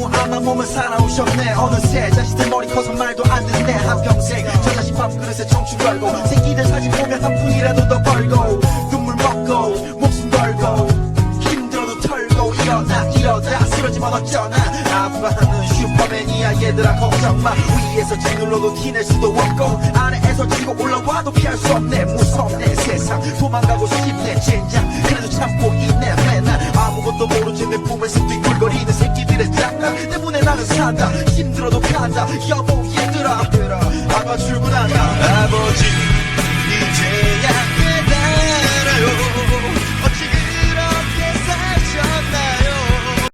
너무 암만 몸을 살아오셨네. 어느새 자식들 머리 커서 말도 안 듣네. 한평생 저 자식 밥그릇에 청춘 걸고 새끼들 사진 보면 한 푼이라도 더 벌고 눈물 먹고 목숨 걸고 힘들어도 털고 일어나 이러다 쓰러지면 어쩌나. 아빠는 슈퍼맨이야 얘들아 걱정마. 위에서 짓눌러도 티낼 수도 없고 아래에서 치고 올라와도 피할 수 없네. 무섭네 세상 도망가고 싶네 젠장. 그래도 참고 있네 맨날 아무것도 모르지 내 품에서 뒹굴거리는 새끼들의 장난 때문에 나는 산다. 힘들어도 간다 여보 얘들아 아빠 출근한다. 아버지 이제야